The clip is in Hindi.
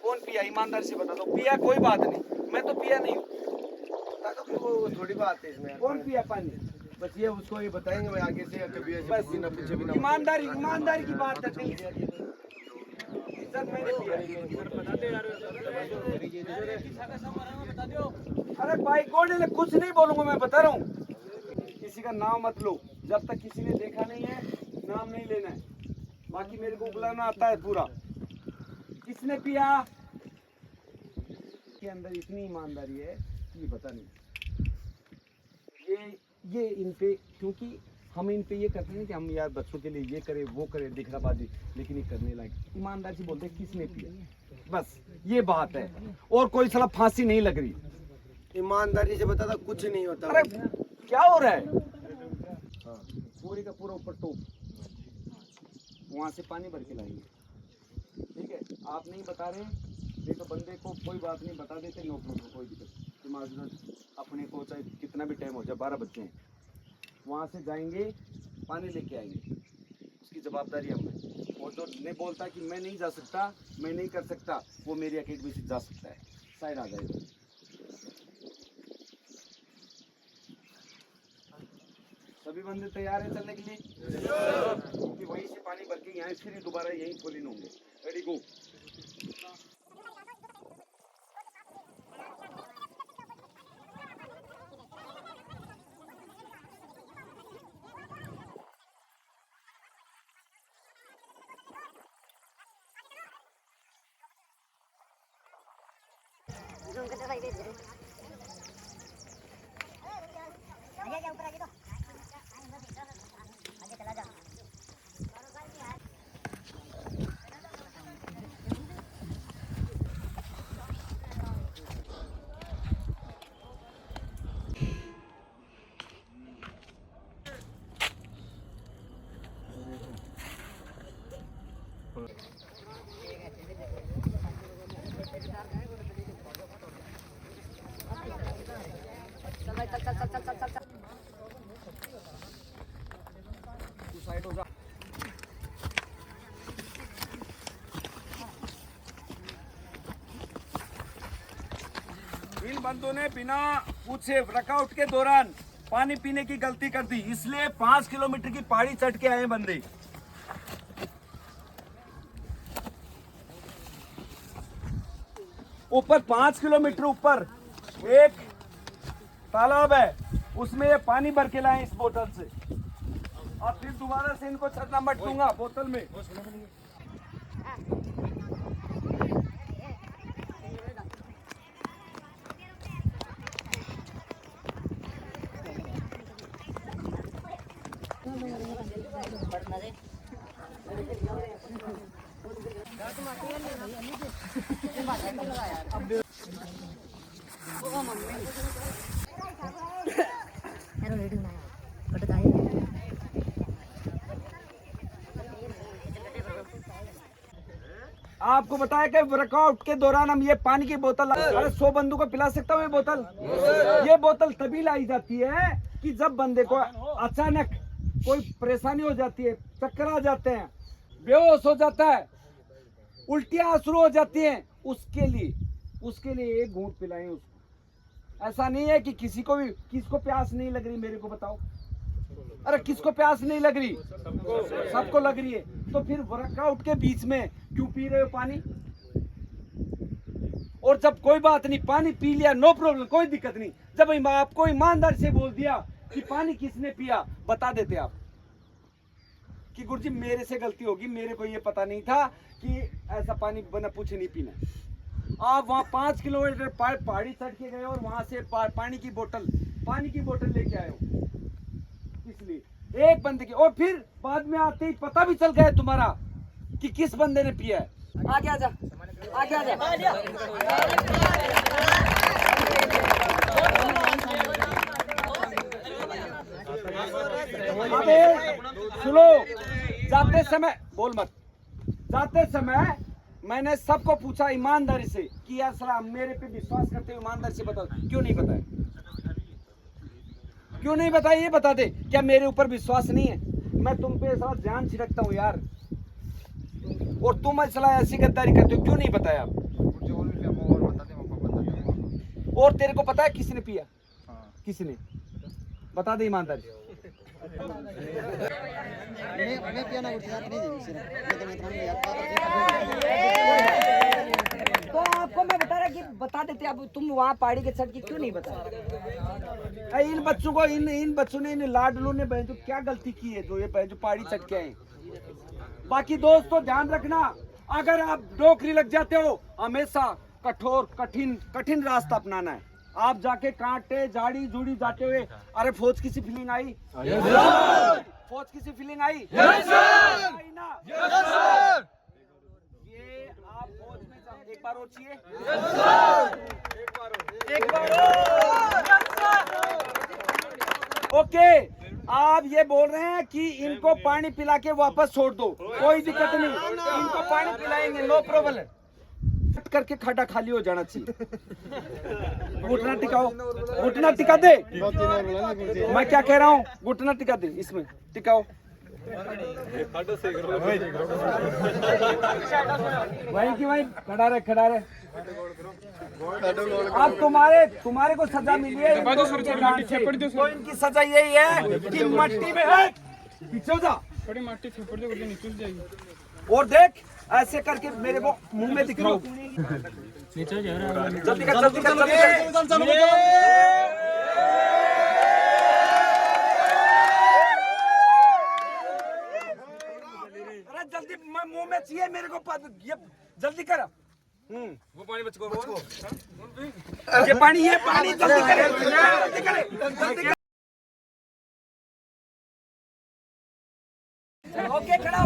कौन पिया? ईमानदारी से बता दो। पिया कोई बात नहीं, मैं तो पिया नहीं हूँ। वो थोड़ी बात है इसमें। कौन पिया पानी? बस ये उसको ये बताएंगे, मैं आगे से कभी ऐसे बस बिना पूछे बिना ईमानदारी ईमानदारी की बात है। इज्जत मैंने पिया। अरे भाई गोल्ड ने कुछ नहीं बोलूंगा, मैं बता रहा हूँ। किसी का नाम मत लो, जब तक किसी ने देखा नहीं है नाम नहीं लेना है। बाकी मेरे को बुलाना आता है पूरा। किसने पिया? के अंदर इतनी ईमानदारी है कि पता नहीं। ये इन पे, क्योंकि हम इन पे ये करते हैं कि हम यार बच्चों के लिए ये करें वो करें दिखलाबाजी, लेकिन ये करने लायक ईमानदारी से बोलते हैं किसने पिया, बस ये बात है। और कोई साला फांसी नहीं लग रही। ईमानदारी से बता, कुछ नहीं होता। अरे क्या हो रहा है? हाँ, पूरी का पूरा ऊपर टोप, वहां से पानी भर के लाएंगे। ठीक है, आप नहीं बता रहे, नहीं तो बंदे को कोई बात नहीं बता देते, नो प्रॉब्लम, कोई दिक्कत। अपने को चाहे कितना भी टाइम हो जाए, 12 बच्चे हैं, वहाँ से जाएंगे पानी लेके आएंगे, उसकी जवाबदारी हम है। और जो नहीं बोलता कि मैं नहीं जा सकता, मैं नहीं कर सकता, वो मेरी अकेडमी से जा सकता है, साइड आ जाएगा। सभी बंदे तैयार हैं चलने के लिए? कि वहीं से पानी भर के यहाँ फिर दोबारा यहीं खोलिन होंगे। रेडी गो। साइड हो जा। इन बंदों ने बिना पूछे वर्कआउट के दौरान पानी पीने की गलती कर दी, इसलिए 5 किलोमीटर की पहाड़ी चढ़ के आए बंदे। ऊपर 5 किलोमीटर ऊपर एक तालाब है, उसमें ये पानी भर के लाए इस बोतल से। और फिर दोबारा से इनको छड़ना मत दूंगा बोतल में। आपको बताया कि वर्कआउट के दौरान हम ये पानी की बोतल, अरे 100 बंदों को पिला सकता हूँ ये बोतल। ये बोतल तभी लाई जाती है कि जब बंदे को अचानक कोई परेशानी हो जाती है, चक्कर आ जाते हैं, बेहोश हो जाता है, उल्टियाँ शुरू हो जाती हैं, उसके लिए एक घूंट पिलाएं उसको। ऐसा नहीं है कि किसको प्यास नहीं लग रही, मेरे को बताओ। अरे किसको प्यास नहीं लग रही? सबको लग रही है। तो फिर वर्कआउट के बीच में क्यों पी रहे हो पानी? और जब कोई बात नहीं, पानी पी लिया, नो प्रॉब्लम, कोई दिक्कत नहीं। जब आपको ईमानदारी से बोल दिया कि पानी किसने पिया, बता देते आप कि गुरुजी मेरे से गलती होगी, मेरे को ये पता नहीं था कि ऐसा पानी बिना पूछे नहीं पीना। आप वहाँ 5 किलोमीटर पहाड़ी चढ़ के गए और वहां से पानी की बोतल लेके आए हो, इसलिए एक बंदे की। और फिर बाद में आते ही पता भी चल गया तुम्हारा कि किस बंदे ने पिया है। आगे आजा, आगे आजा। अबे सुनो, जाते समय बोल मत। जाते समय मैंने सबको पूछा ईमानदारी से कि यार सलाम मेरे पे विश्वास करते हो, ईमानदारी से बताओ क्यों नहीं बताया? क्यों नहीं बताया? ये बता दे, क्या मेरे ऊपर विश्वास नहीं है? मैं तुम पे सारा ध्यान छिड़कता हूँ यार, और तुम सलाह ऐसी गद्दारी करते हो, क्यों नहीं बताया? और तेरे को पता है किसने पिया? किसने? बता दे ईमानदारी। मैं पिया ना उठ जाता नहीं तो आपको मैं बता रहा कि बता देते, अब तुम वहाँ पहाड़ी के छठ की क्यों नहीं बता? इन बच्चों को इन बच्चों ने, इन लाडलू ने बहन जो क्या गलती की है जो ये बहन जो पहाड़ी चढ़ के आए। बाकी दोस्तों ध्यान रखना, अगर आप नौकरी लग जाते हो हमेशा कठोर कठिन रास्ता अपनाना है। आप जाके कांटे झाड़ी झूड़ी जाते हुए, अरे फौज की सी फीलिंग आई? फौज की सी फीलिंग आई? आई ना? ये आप फौज में एक बार और चाहिए, एक बार ओके। आप ये बोल रहे हैं कि इनको पानी पिला के वापस छोड़ दो, कोई दिक्कत नहीं, इनको पानी पिलाएंगे, नो प्रॉब्लम। करके खाटा खाली हो जाना चाहिए। घुटना टिकाओ, घुटना टिका दे। मैं क्या कह रहा हूँ, घुटना टिका दे, इसमें टिकाओ। वही की वही खड़ा रहे। अब तुम्हारे को सजा मिली है, तो इनकी सजा यही है कि मट्टी में पीछे जा, और देख ऐसे करके मेरे को मुंह में दिखाओ। जल्दी कर। अरे जल्दी, मुंह में चाहिए मेरे को, ये जल्दी कर। वो पानी बच को ये पानी जल्दी करे। ओके खड़ा हो।